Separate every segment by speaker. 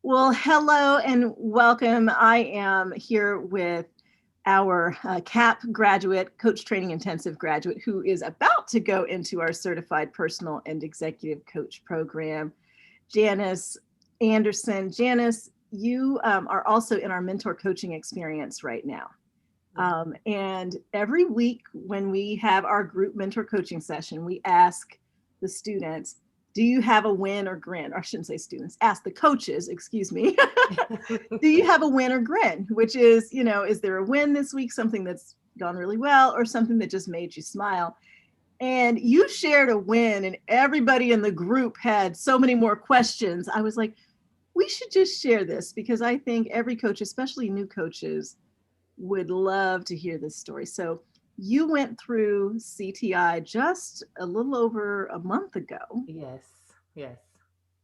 Speaker 1: Well, hello and welcome. I am here with our CAP graduate, Coach Training Intensive graduate, who is about to go into our Certified Personal and Executive Coach program, Janice Anderson. Janice, you are also in our mentor coaching experience right now.
Speaker 2: Yeah.
Speaker 1: And every week when we have our group mentor coaching session, we ask the students, do you have a win or grin? Or I shouldn't say students, ask the coaches, excuse me. Do you have a win or grin? Which is, is there a win this week, something that's gone really well, or something that just made you smile? And you shared a win, and everybody in the group had so many more questions. I was like, we should just share this because I think every coach, especially new coaches, would love to hear this story. So you went through CTI just a little over a month ago.
Speaker 2: Yes. Yes.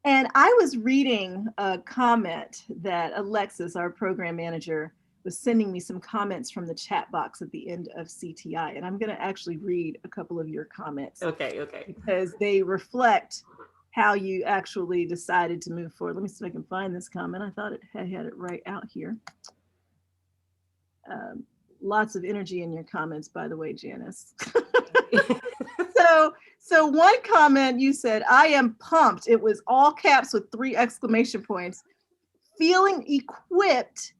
Speaker 1: And I was reading a comment that Alexis, our program manager, was sending me some comments from the chat box at the end of CTI. And I'm going to actually read a couple of your comments
Speaker 2: Okay. Okay.
Speaker 1: because they reflect how you actually decided to move forward. Let me see if I can find this comment. I thought I had it right out here. Um, Lots of energy in your comments, by the way, Janice. So one comment you said, I am pumped. It was all caps with 3 exclamation points. Feeling equipped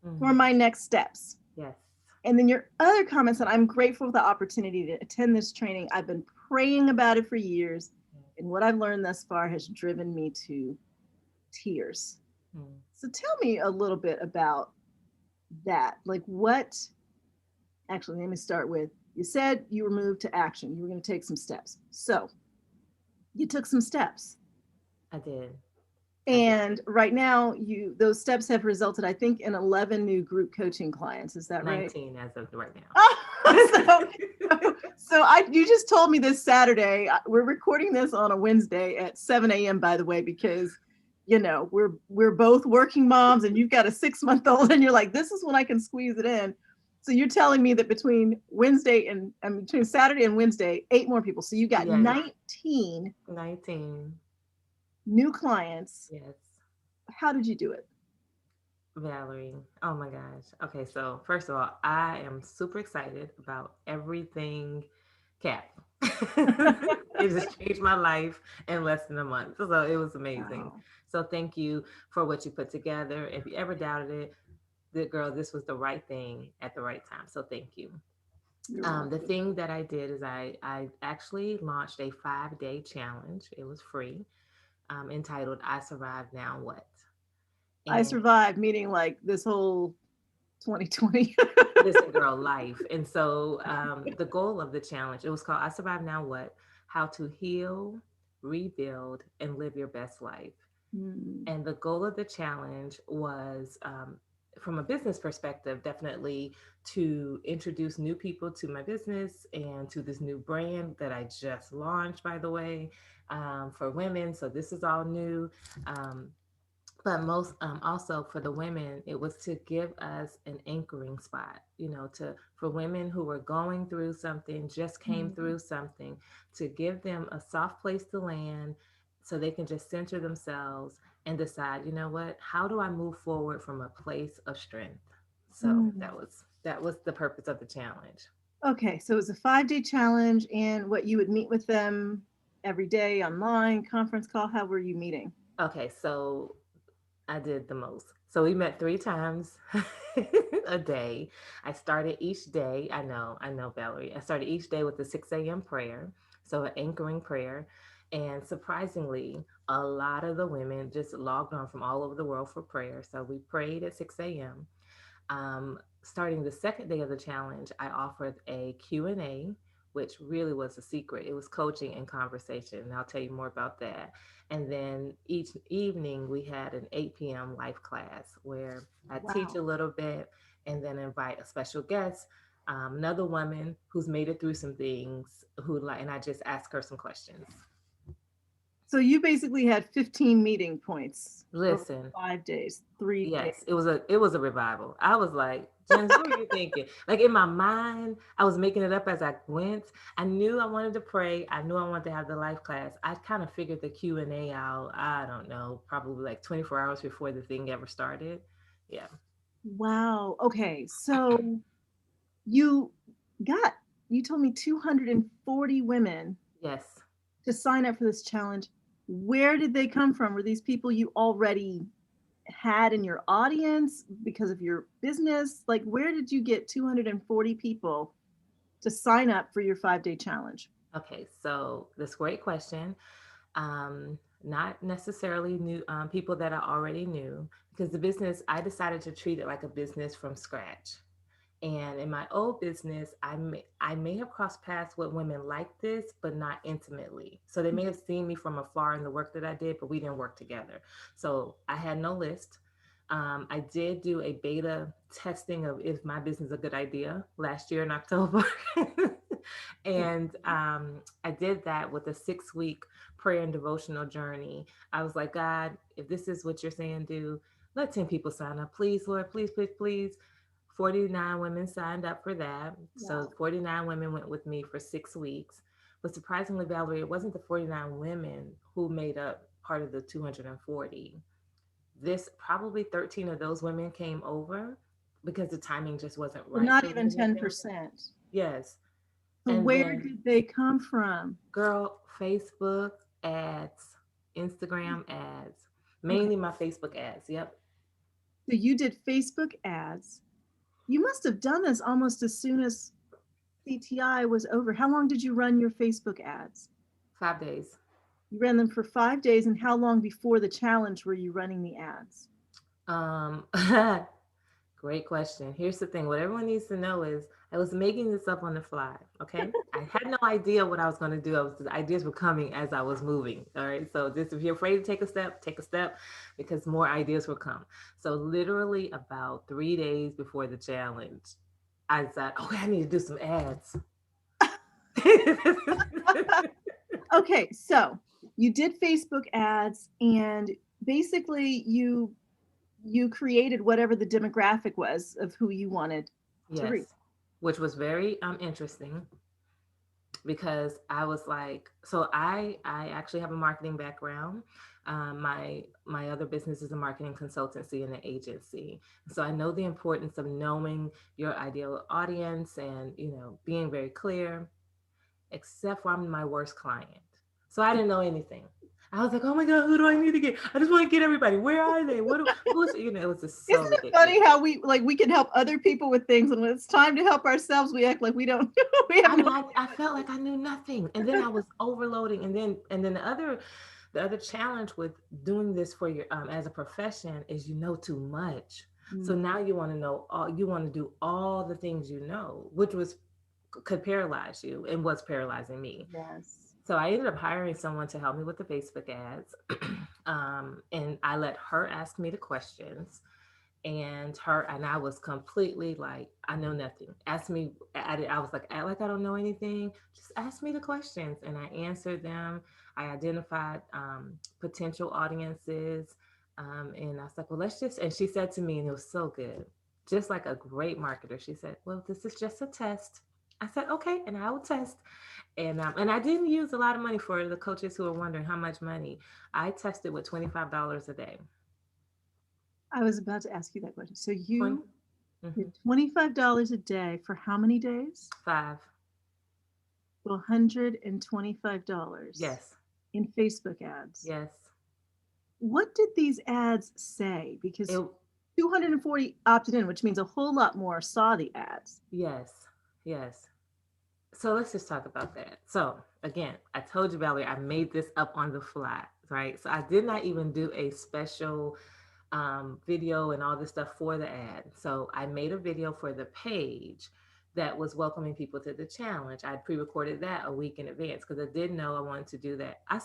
Speaker 1: for
Speaker 2: Mhm.
Speaker 1: my next steps.
Speaker 2: Yes.
Speaker 1: And then your other comment said, I'm grateful for the opportunity to attend this training. I've been praying about it for years, and what I've learned thus far has driven me to tears.
Speaker 2: Mm.
Speaker 1: So tell me a little bit about that. Like what actually, let me start with, you said you were moved to action. You were going to take some steps. So you took some steps.
Speaker 2: I did. I did.
Speaker 1: And right now, those steps have resulted, I think, in 11 new group coaching clients. Is that right?
Speaker 2: 19 as of right
Speaker 1: so,
Speaker 2: now.
Speaker 1: you just told me this Saturday. We're recording this on a Wednesday at 7 a.m. By the way, because we're both working moms, and you've got a 6-month-old, and you're like, this is when I can squeeze it in. So you're telling me that between Saturday and Wednesday, 8 more people. So you got
Speaker 2: Yes.
Speaker 1: 19
Speaker 2: 19.
Speaker 1: new clients.
Speaker 2: Yes.
Speaker 1: How did you do it?
Speaker 2: Valerie. Oh my gosh. Okay, so first of all, I am super excited about everything Cap. It just changed my life in less than a month. So it was amazing.
Speaker 1: Wow.
Speaker 2: So thank you for what you put together. If you ever doubted it, the girl, this was the right thing at the right time. So thank you.
Speaker 1: You're
Speaker 2: The
Speaker 1: welcome.
Speaker 2: thing that I did is I actually launched a 5 day challenge. It was free, entitled "I Survived Now What."
Speaker 1: I
Speaker 2: And
Speaker 1: survived, meaning like this whole 2020.
Speaker 2: listen, girl, life. And so the goal of the challenge, it was called "I Survived Now What: How to Heal, Rebuild, and Live Your Best Life."
Speaker 1: Hmm.
Speaker 2: And the goal of the challenge was, from a business perspective, definitely to introduce new people to my business and to this new brand that I just launched, by the way, for women. So this is all new. Um, but most also for the women, it was to give us an anchoring spot, to for women who were going through something, just came
Speaker 1: Hmm.
Speaker 2: through something, to give them a soft place to land so they can just center themselves and decide, you know what, how do I move forward from a place of strength? So
Speaker 1: Hmm.
Speaker 2: that was the purpose of the challenge.
Speaker 1: Okay, so it was a 5 day challenge, and what you would meet with them every day online, conference call. How were you meeting?
Speaker 2: Okay, so I did the most. So we met 3 times a day. I started each day. I know, Valerie. I started each day with the 6 a.m. prayer, so an anchoring prayer. And surprisingly, a lot of the women just logged on from all over the world for prayer. So we prayed at 6 a.m. Starting the second day of the challenge, I offered a Q&A, which really was a secret. It was coaching and conversation, and I'll tell you more about that. And then each evening, we had an 8 p.m. life class where I teach
Speaker 1: Wow.
Speaker 2: a little bit and then invite a special guest, another woman who's made it through some things, and I just ask her some questions.
Speaker 1: So you basically had 15 meeting points over
Speaker 2: Listen,
Speaker 1: 5 days, 3 days.
Speaker 2: yes, it was a revival. I was like, Janice, what were you thinking? Like in my mind, I was making it up as I went. I knew I wanted to pray. I knew I wanted to have the life class. I kind of figured the Q&A out, I don't know, probably like 24 hours before the thing ever started. Yeah.
Speaker 1: Wow. Okay. So you got, you told me 240 women
Speaker 2: Yes.
Speaker 1: to sign up for this challenge. Where did they come from? Were these people you already had in your audience because of your business? Like, where did you get 240 people to sign up for your 5 day challenge?
Speaker 2: Okay, so that's a great question. Not necessarily new people that I already knew, because the business, I decided to treat it like a business from scratch. And in my old business, I may have crossed paths with women like this, but not intimately. So they may have seen me from afar in the work that I did, but we didn't work together. So I had no list. I did do a beta testing of if my business is a good idea last year in October. And I did that with a 6 week prayer and devotional journey. I was like, God, if this is what you're saying, do let 10 people sign up. Please, Lord, please, please, please. 49 women signed up for that. So
Speaker 1: Wow.
Speaker 2: 49 women went with me for 6 weeks. But surprisingly, Valerie, it wasn't the 49 women who made up part of the 240. This probably 13 of those women came over because the timing just wasn't
Speaker 1: So
Speaker 2: right
Speaker 1: not
Speaker 2: for me
Speaker 1: even
Speaker 2: to make them.
Speaker 1: 10%.
Speaker 2: Yes.
Speaker 1: So
Speaker 2: And
Speaker 1: where
Speaker 2: then,
Speaker 1: did they come from?
Speaker 2: girl, Facebook ads, Instagram ads,
Speaker 1: Okay.
Speaker 2: mainly my Facebook ads. Yep.
Speaker 1: So you did Facebook ads. You must have done this almost as soon as CTI was over. How long did you run your Facebook ads?
Speaker 2: 5 days.
Speaker 1: You ran them for 5 days. And how long before the challenge were you running the ads?
Speaker 2: Um, Great question. Here's the thing. What everyone needs to know is I was making this up on the fly. Okay. I had no idea what I was going to do. The ideas were coming as I was moving. All right. So just if you're afraid to take a step because more ideas will come. So literally about 3 days before the challenge, I thought, okay, I need to do some ads.
Speaker 1: Okay, so you did Facebook ads and basically you created whatever the demographic was of who you wanted to reach.
Speaker 2: Yes. Which was very interesting because I was like, so I actually have a marketing background. My other business is a marketing consultancy and an agency. So I know the importance of knowing your ideal audience and being very clear. Except for I'm my worst client, so I didn't know anything. I was like, oh my god, who do I need to get? I just want to get everybody. Where are they? Who's it was just so
Speaker 1: Isn't it
Speaker 2: ridiculous.
Speaker 1: funny how we can help other people with things and when it's time to help ourselves we act like we don't we have
Speaker 2: I
Speaker 1: no
Speaker 2: know I felt like I knew nothing, and then I was overloading, and then the other challenge with doing this for your as a profession is you know too much. So
Speaker 1: idea.
Speaker 2: now you want to do all the things which was could paralyze you and was paralyzing me.
Speaker 1: Yes.
Speaker 2: So I ended up hiring someone to help me with the Facebook ads, and I let her ask me the questions and I was completely like, I know nothing. Ask me. I was like, act like I don't know anything. Just ask me the questions, and I answered them. I identified potential audiences, and I was like, well, let's just. And she said to me, and it was so good, just like a great marketer. She said, well, this is just a test. I said, okay, and I will test. And I didn't use a lot of money for the coaches who are wondering how much money. I tested with $25 a day.
Speaker 1: I was about to ask you that question. So
Speaker 2: 20,
Speaker 1: you did
Speaker 2: mhm,
Speaker 1: $25 a day for how many days?
Speaker 2: 5.
Speaker 1: $125
Speaker 2: Yes.
Speaker 1: in Facebook ads.
Speaker 2: Yes.
Speaker 1: What did these ads say?
Speaker 2: It
Speaker 1: Because 240 opted in, which means a whole lot more saw the ads.
Speaker 2: yes. Yes. So let's just talk about that. So again, I told you, Valerie, I made this up on the fly, right? So I did not even do a special video and all this stuff for the ad. So I made a video for the page that was welcoming people to the challenge. I pre-recorded that a week in advance because I did know I wanted to do that. I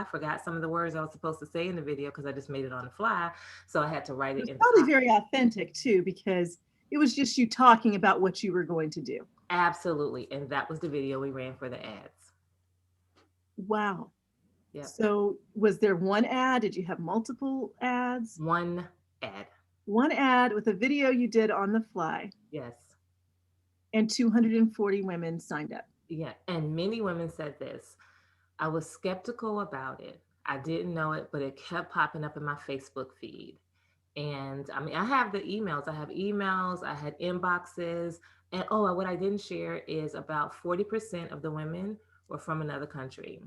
Speaker 2: forgot some of the words I was supposed to say in the video because I just made it on the fly. So I had to write
Speaker 1: It
Speaker 2: it
Speaker 1: was
Speaker 2: in the
Speaker 1: probably
Speaker 2: copy.
Speaker 1: very authentic too, because it was just you talking about what you were going to do.
Speaker 2: Absolutely. And that was the video we ran for the ads.
Speaker 1: Wow.
Speaker 2: Yep.
Speaker 1: So was there one ad? Did you have multiple ads?
Speaker 2: One ad.
Speaker 1: One ad with a video you did on the fly,
Speaker 2: Yes.
Speaker 1: and 240 women signed up.
Speaker 2: Yeah. And many women said this. I was skeptical about it. I didn't know it, but it kept popping up in my Facebook feed. And I mean, I have the emails. I have emails, I had inboxes. And oh, what I didn't share is about 40% of the women were from another country.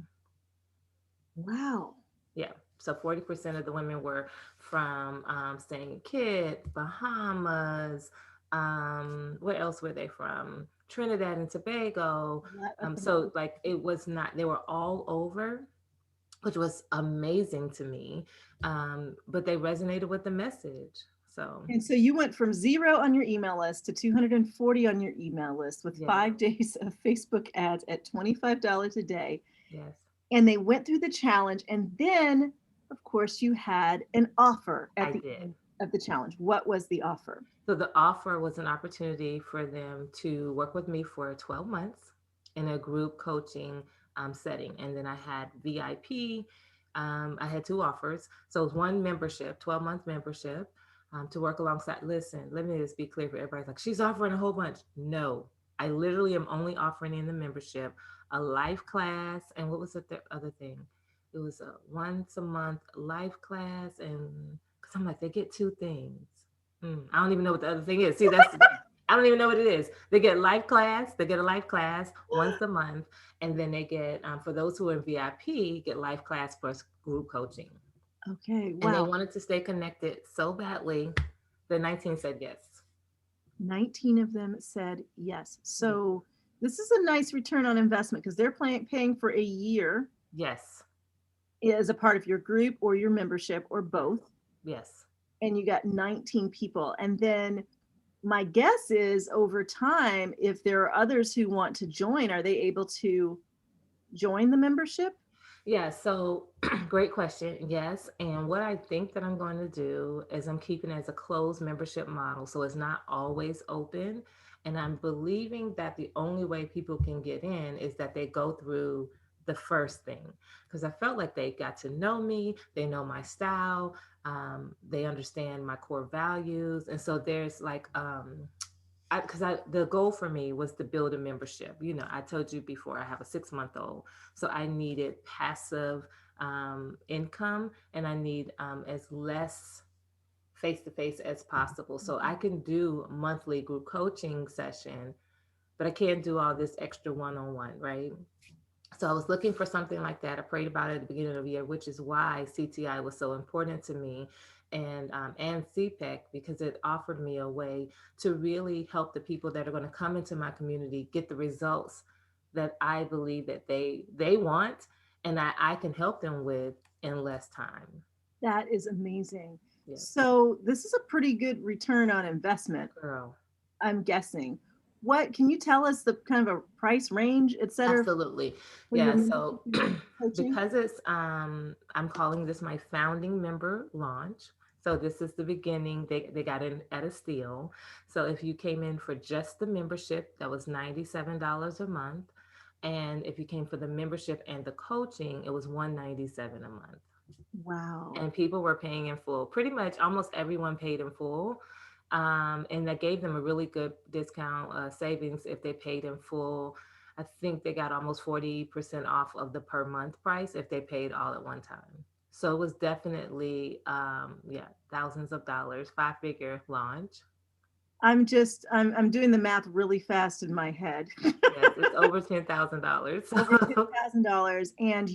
Speaker 1: Wow.
Speaker 2: Yeah. So 40% of the women were from St. Kitts, Bahamas. Where else were they from? Trinidad and Tobago.
Speaker 1: Okay.
Speaker 2: So like it was not, they were all over, which was amazing to me. But they resonated with the message. So
Speaker 1: And so you went from 0 on your email list to 240 on your email list with
Speaker 2: yes,
Speaker 1: 5 days of Facebook ads at $25 a day.
Speaker 2: yes,
Speaker 1: And they went through the challenge. And then, of course, you had an offer at
Speaker 2: I
Speaker 1: the
Speaker 2: did.
Speaker 1: end of the challenge. What was the offer?
Speaker 2: So the offer was an opportunity for them to work with me for 12 months in a group coaching setting. And then I had VIP. I had two offers. So it was one membership, 12-month membership to work alongside. Listen, let me just be clear for everybody. Like, she's offering a whole bunch. No, I literally am only offering in the membership a life class. And what was the other thing? It was a once a month life class. And because I'm like, they get two things. I don't even know what the other thing is. See, that's I don't even know what it is. They get life class. They get a life class once a month, and then they get for those who are in VIP, get life class plus group coaching.
Speaker 1: Okay.
Speaker 2: And they
Speaker 1: Wow.
Speaker 2: wanted to stay connected so badly. The 19 said yes.
Speaker 1: 19 of them said yes.
Speaker 2: Yes.
Speaker 1: So this is a nice return on investment because they're paying for a year
Speaker 2: Yes.
Speaker 1: as a part of your group or your membership or
Speaker 2: Yes.
Speaker 1: both.
Speaker 2: Yes.
Speaker 1: And you got 19 people. And then my guess is over time, if there are others who want to join, are they able to join the membership?
Speaker 2: Yeah, so great question. Yes. And what I think that I'm going to do is I'm keeping it as a closed membership model. So it's not always open. And I'm believing that the only way people can get in is that they go through the first thing. Because I felt like they got to know me, they know my style, they understand my core values. And so there's like, because the goal for me was to build a membership. You know, I told you before I have a 6 month old, so I needed passive income, and I need as less face to face as possible. So I can do monthly group coaching session, but I can't do all this extra one on one, right? So I was looking for something like that. I prayed about it at the beginning of the year, which is why CTI was so important to me, and CPEC, because it offered me a way to really help the people that are going to come into my community get the results that I believe that they want, and I can help them with in less time.
Speaker 1: That is amazing.
Speaker 2: Yeah,
Speaker 1: So this is a pretty good return on investment,
Speaker 2: girl.
Speaker 1: I'm guessing. What can you tell us the kind of a price range, et cetera,
Speaker 2: Absolutely.
Speaker 1: for your
Speaker 2: Yeah.
Speaker 1: membership
Speaker 2: So
Speaker 1: and group coaching?
Speaker 2: because it's I'm calling this my founding member launch. So this is the beginning. They got in at a steal. So if you came in for just the membership, that was $97 a month. And if you came for the membership and the coaching, it was $197 a month.
Speaker 1: Wow.
Speaker 2: And people were paying in full. Pretty much almost everyone paid in full. And that gave them a really good discount savings if they paid in full. I think they got almost 40% off of the per month price if they paid all at one time. So it was definitely, yeah, thousands of dollars, five-figure launch.
Speaker 1: I'm doing the math really fast in my head.
Speaker 2: Yes, it's over $10,000.
Speaker 1: Over $10,000. And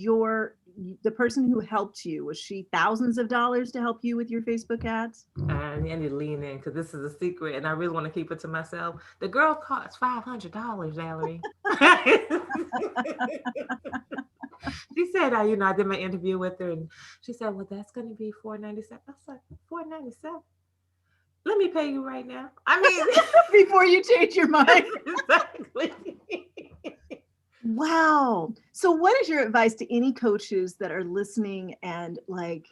Speaker 1: the person who helped you, was she thousands of dollars to help you with your Facebook ads?
Speaker 2: I need to lean in because this is a secret, and I really want to keep it to myself. The girl costs $500, Valerie. She said, I did my interview with her, and she said, "Well, that's going to be 497." I was like, 497. Let me pay you right now. I
Speaker 1: Before you change your mind.
Speaker 2: mean, exactly.
Speaker 1: Wow. So what is your advice to any coaches that are listening and like,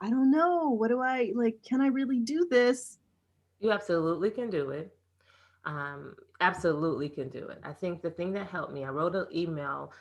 Speaker 1: I don't know, what do I like, can I really do this?
Speaker 2: You absolutely can do it. Absolutely can do it. I think the thing that helped me, I wrote an email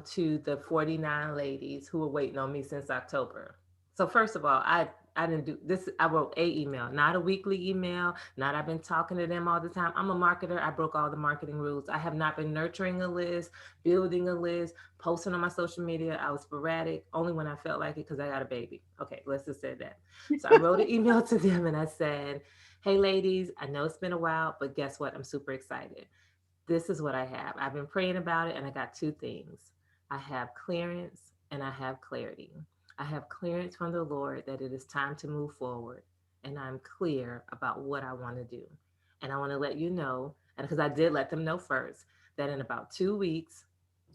Speaker 2: to the 49 ladies who were waiting on me since October. So first of all, I didn't do this. I wrote a email, not a weekly email. Not I've been talking to them all the time. I'm a marketer. I broke all the marketing rules. I have not been nurturing a list, building a list, posting on my social media. I was sporadic, only when I felt like it because I got a baby. Okay, let's just say that. So I wrote an email to them and I said, "Hey, ladies, I know it's been a while, but guess what? I'm super excited. This is what I have. I've been praying about it, and I got two things. I have clearance and I have clarity. I have clearance from the Lord that it is time to move forward, and I'm clear about what I want to do. And I want to let you know, and because I did let them know first, that in about 2 weeks,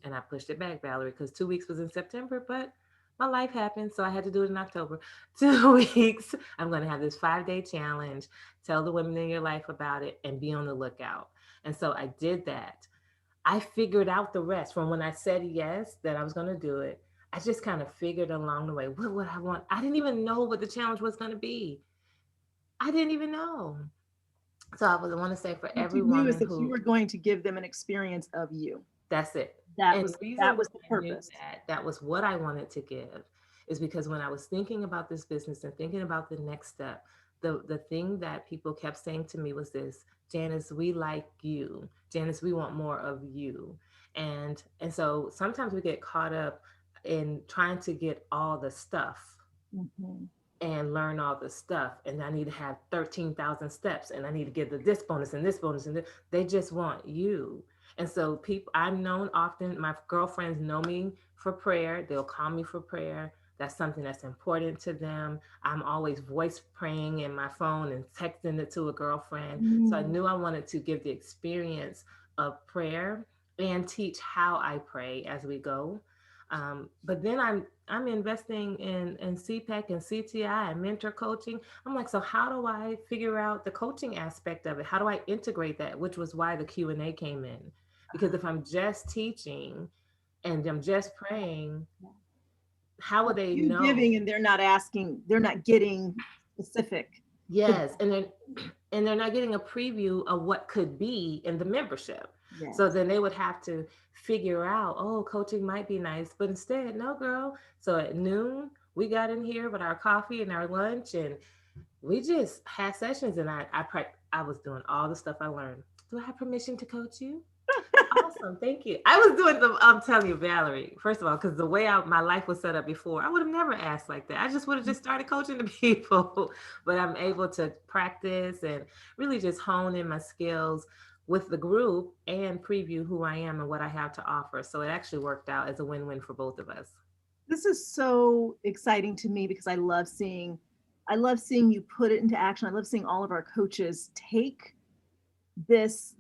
Speaker 2: and I pushed it back, Valerie, because 2 weeks was in September, but my life happened, so I had to do it in October. 2 weeks, I'm going to have this 5 day challenge. Tell the women in your life about it and be on the lookout. And so I did that. I figured out the rest from when I said yes that I was going to do it. I just kind of figured along the way what would I want. I didn't even know what the challenge was going to be. I didn't even know. So I would want to say for
Speaker 1: What
Speaker 2: every
Speaker 1: you knew is
Speaker 2: woman
Speaker 1: that you
Speaker 2: who,
Speaker 1: were going to give them an experience of you.
Speaker 2: that's it.
Speaker 1: That
Speaker 2: And
Speaker 1: was
Speaker 2: the reason
Speaker 1: that
Speaker 2: why
Speaker 1: was the
Speaker 2: I knew
Speaker 1: purpose.
Speaker 2: that that was what I wanted to give is because when I was thinking about this business and thinking about the next step, the thing that people kept saying to me was this: Janice, we like you. Janice, we want more of you. And so sometimes we get caught up in trying to get all the stuff
Speaker 1: Mhm.
Speaker 2: and learn all the stuff, and I need to have 13,000 steps, and I need to get this bonus and this bonus and this. They just want you. And so people, I'm known often, my girlfriends know me for prayer. They'll call me for prayer. That's something that's important to them. I'm always voice praying in my phone and texting it to a girlfriend. So I
Speaker 1: Mm.
Speaker 2: knew I wanted to give the experience of prayer and teach how I pray as we go. But then I'm investing in CPEC and CTI and mentor coaching. I'm like, so how do I figure out the coaching aspect of it? How do I integrate that? Which was why the Q&A came in. Because if I'm just teaching and I'm just praying, how would they
Speaker 1: You
Speaker 2: know?
Speaker 1: giving and they're not asking, they're not getting specific to
Speaker 2: Yes, and they're not getting a preview of what could be in the membership. So
Speaker 1: yes.
Speaker 2: then they would have to figure out, oh, coaching might be nice, but instead, no, girl. So at noon, we got in here with our coffee and our lunch, and we just had sessions. And I was doing all the stuff I learned. Do I have permission to coach you? Awesome, thank you. I was doing the. I'm telling you, Valerie. First of all, because the way my life was set up before, I would have never asked like that. I just would have just started coaching the people. But I'm able to practice and really just hone in my skills with the group and preview who I am and what I have to offer. So it actually worked out as a win-win for both of us.
Speaker 1: This is so exciting to me because I love seeing you put it into action. I love seeing all of our coaches take this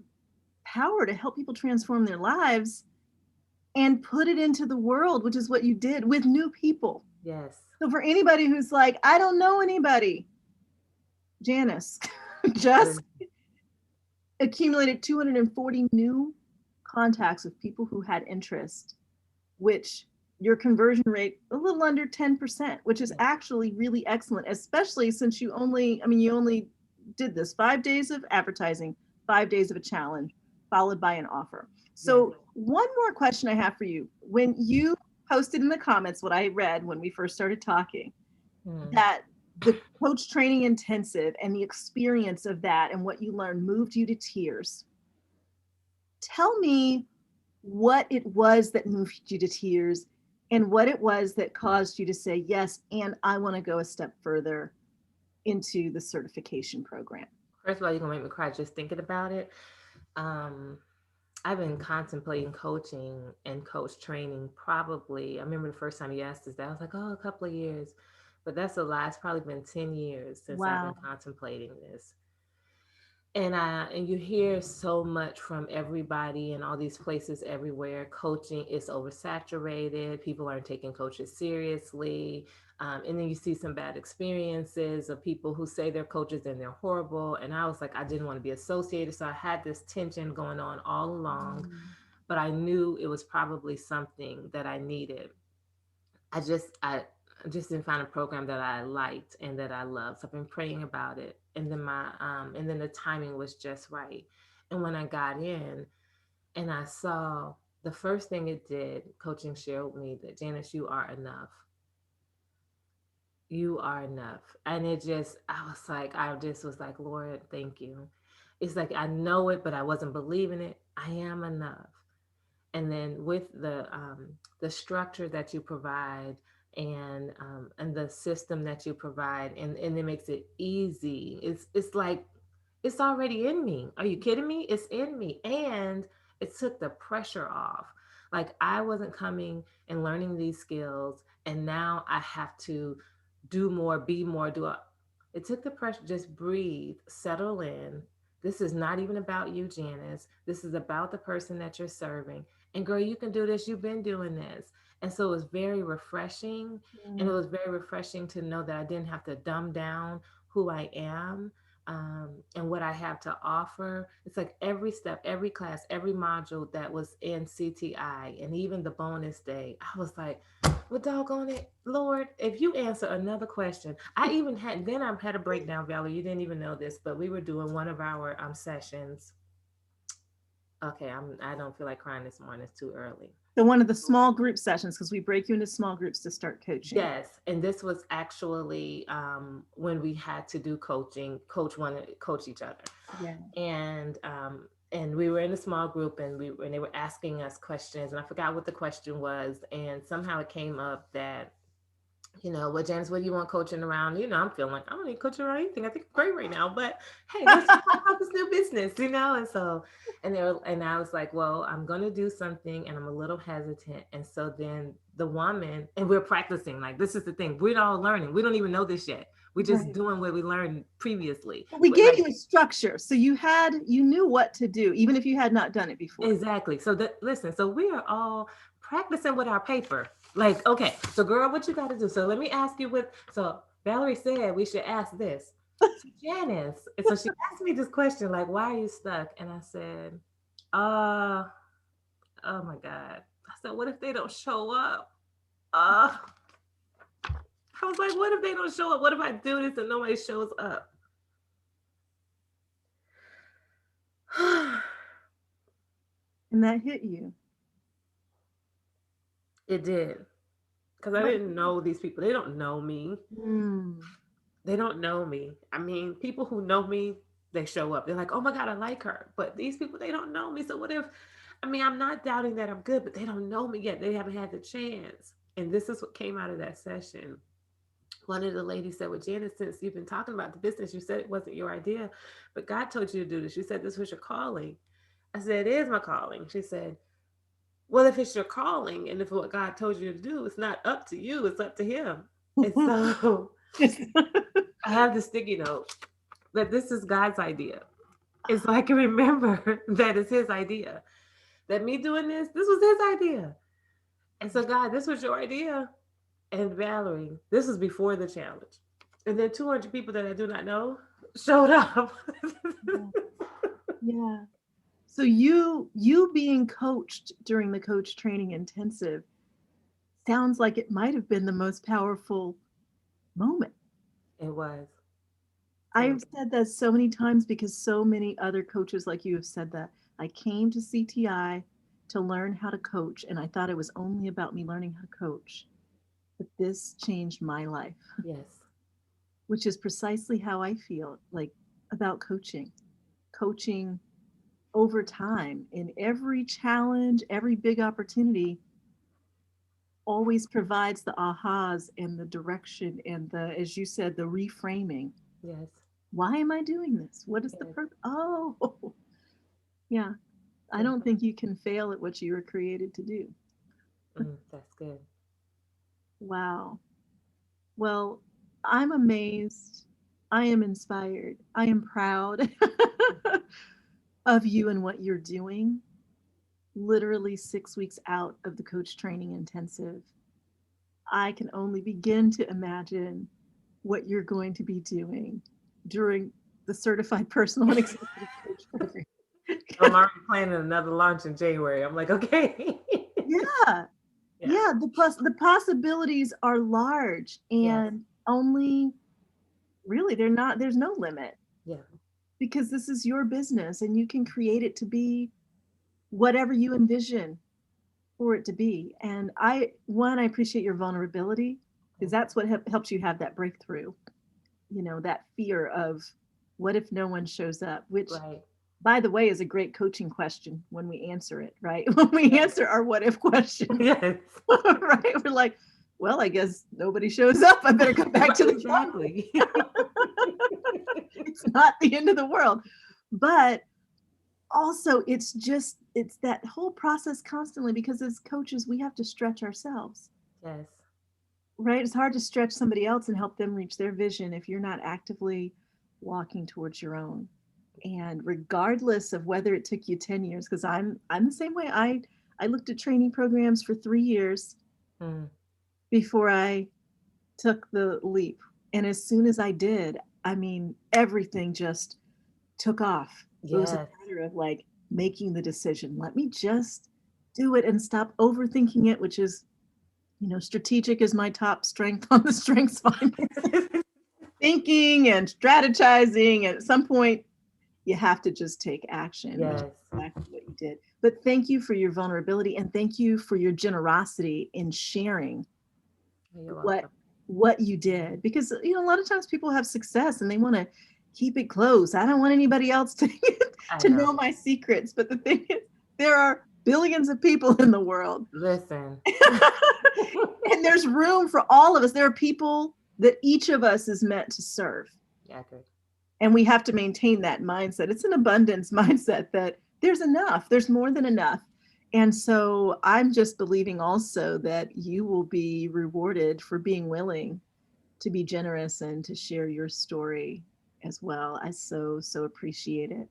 Speaker 1: power to help people transform their lives and put it into the world, which is what you did with new people.
Speaker 2: Yes.
Speaker 1: So for anybody who's like, I don't know anybody, Janice just accumulated 240 new contacts of people who had interest, which your conversion rate a little under 10%, which is
Speaker 2: Yes.
Speaker 1: actually really excellent, especially since you only did this 5 days of advertising, 5 days of a challenge, followed by an offer.
Speaker 2: Yes.
Speaker 1: So, one more question I have for you. When you posted in the comments what I read when we first started talking,
Speaker 2: Hmm.
Speaker 1: that the coach training intensive and the experience of that and what you learned moved you to tears. Tell me what it was that moved you to tears and what it was that caused you to say, yes, and I want to go a step further into the certification program.
Speaker 2: First of all, you're gonna make me cry just thinking about it. Um, I've been contemplating coaching and coach training probably. I remember the first time you asked us that, I was like, oh, a couple of years. But that's a lie. It's probably been 10 years since I've been
Speaker 1: Wow.
Speaker 2: contemplating this. And you hear so much from everybody and all these places everywhere. Coaching is oversaturated. People aren't taking coaches seriously. And then you see some bad experiences of people who say they're coaches and they're horrible. And I was like, I didn't want to be associated. So I had this tension going on all along, but I knew it was probably something that I needed. I just didn't find a program that I liked and that I loved. So I've been praying about it. And then the timing was just right. And when I got in and I saw the first thing it did, coaching showed me that, Janice, you are enough. You are enough. And it just, I just was like, Lord, thank you. It's like I know it, but I wasn't believing it. I am enough. And then with the structure that you provide, and the system that you provide, and it makes it easy. It's like it's already in me. Are you kidding me? It's in me. And it took the pressure off. Like I wasn't coming and learning these skills, and now I have to do more, be more, it took the pressure. Just breathe, settle in. This is not even about you, Janice. This is about the person that you're serving. And girl, you can do this. You've been doing this. And so it was very refreshing. And it
Speaker 1: Mm,
Speaker 2: was very refreshing to know that I didn't have to dumb down who I am, and what I have to offer. It's like every step, every class, every module that was in CTI, and even the bonus day, I was like, well, doggone it, Lord, if you answer another question. I even had, then I had a breakdown, Valerie. You didn't even know this, but we were doing one of our sessions. Okay, I don't feel like crying this morning. It's too early.
Speaker 1: so one of the small group sessions, because we break you into small groups to start coaching.
Speaker 2: Yes, and this was actually when we had to do coaching. Coach wanted to coach each other,
Speaker 1: Yeah.
Speaker 2: and we were in a small group, and they were asking us questions, and I forgot what the question was, and somehow it came up that, well, Janice, what do you want coaching around? I'm feeling like I don't need coaching around anything. I think I'm great right now, but hey, let's just talk about this new business. And so, and I was like, well, I'm gonna do something, and I'm a little hesitant. And so then the woman, and we're practicing. Like this is the thing, we're all learning. We don't even know this yet. We're just
Speaker 1: Right.
Speaker 2: doing what we learned previously.
Speaker 1: But we
Speaker 2: But
Speaker 1: gave
Speaker 2: like
Speaker 1: you a structure, so you knew what to do, even if you had not done it before.
Speaker 2: exactly. So that listen, so we are all practicing with our paper. Like, okay, so girl, what you got to do? So let me ask you what. So Valerie said we should ask this. So Janice, and so she asked me this question, like, why are you stuck? And I said, uh, oh my God. I said, what if they don't show up? Uh, I was like, what if they don't show up? What if I do this and nobody shows up?
Speaker 1: And that hit you.
Speaker 2: It did. Because I
Speaker 1: What?
Speaker 2: didn't know these people. They don't know me.
Speaker 1: Mm,
Speaker 2: They don't know me. I mean, people who know me, they show up. They're like, oh my God, I like her. But these people, they don't know me. So what if, I mean, I'm not doubting that I'm good, but they don't know me yet. They haven't had the chance. And this is what came out of that session. One of the ladies said, well, Janice, since you've been talking about the business, you said it wasn't your idea, but God told you to do this. You said this was your calling. I said, it is my calling. She said, well, if it's your calling and if what God told you to do, it's not up to you, it's up to Him. And so I have the sticky note that this is God's idea. And so I can remember that it's His idea. That me doing this was His idea. And so, God, this was your idea. And Valerie, this was before the challenge. And then 200 people that I do not know showed up.
Speaker 1: yeah. Yeah. So you being coached during the coach training intensive sounds like it might have been the most powerful moment.
Speaker 2: It was. It
Speaker 1: I've
Speaker 2: was.
Speaker 1: said that so many times because so many other coaches like you have said that. I came to CTI to learn how to coach, and I thought it was only about me learning how to coach. But this changed my life,
Speaker 2: Yes.
Speaker 1: which is precisely how I feel like about coaching. Coaching over time in every challenge, every big opportunity always provides the ahas and the direction and the, as you said, the reframing.
Speaker 2: Yes.
Speaker 1: Why am I doing this? What is the
Speaker 2: Yes.
Speaker 1: purpose? Oh, yeah. I
Speaker 2: Yes.
Speaker 1: don't think you can fail at what you were created to do.
Speaker 2: That's good.
Speaker 1: Wow. Well, I'm amazed. I am inspired. I am proud of you and what you're doing. Literally 6 weeks out of the coach training intensive, I can only begin to imagine what you're going to be doing during the certified personal and executive coach program.
Speaker 2: I'm already planning another launch in January. I'm like, okay.
Speaker 1: Yeah.
Speaker 2: Yeah.
Speaker 1: Yeah, the possibilities are large
Speaker 2: Yes.
Speaker 1: and only really there's no limit
Speaker 2: Yeah.
Speaker 1: because this is your business and you can create it to be whatever you envision for it to be. And I appreciate your vulnerability because
Speaker 2: Mhm.
Speaker 1: that's what helps you have that breakthrough, that fear of what if no one shows up, which,
Speaker 2: Right.
Speaker 1: by the way, is a great coaching question when we answer it, right? When we
Speaker 2: Yes.
Speaker 1: answer our what if question,
Speaker 2: Yes.
Speaker 1: right? We're like, well, I guess nobody shows up. I better go back
Speaker 2: Right,
Speaker 1: to the drawing board.
Speaker 2: exactly.
Speaker 1: It's not the end of the world. But also, it's that whole process constantly because as coaches, we have to stretch ourselves,
Speaker 2: Yes.
Speaker 1: right? It's hard to stretch somebody else and help them reach their vision if you're not actively walking towards your own. And regardless of whether it took you 10 years, because I'm the same way. I looked at training programs for 3 years
Speaker 2: Mm.
Speaker 1: before I took the leap. And as soon as I did, I mean, everything just took off. It was a
Speaker 2: Yes.
Speaker 1: matter of like making the decision. Let me just do it and stop overthinking it, which is, strategic is my top strength on the strengths finder. Thinking and strategizing. And at some point, you have to just take action, which is
Speaker 2: Yes.
Speaker 1: exactly what you did. But thank you for your vulnerability and thank you for your generosity in sharing
Speaker 2: You're
Speaker 1: what
Speaker 2: welcome.
Speaker 1: what you did because a lot of times people have success and they want to keep it close. I don't want anybody else to
Speaker 2: I
Speaker 1: to
Speaker 2: know.
Speaker 1: know my secrets, but the thing is there are billions of people in the world.
Speaker 2: Listen.
Speaker 1: And there's room for all of us. There are people that each of us is meant to serve.
Speaker 2: Yeah, I agree.
Speaker 1: And we have to maintain that mindset. It's an abundance mindset that there's enough, there's more than enough. And so I'm just believing also that you will be rewarded for being willing to be generous and to share your story as well. I so appreciate it.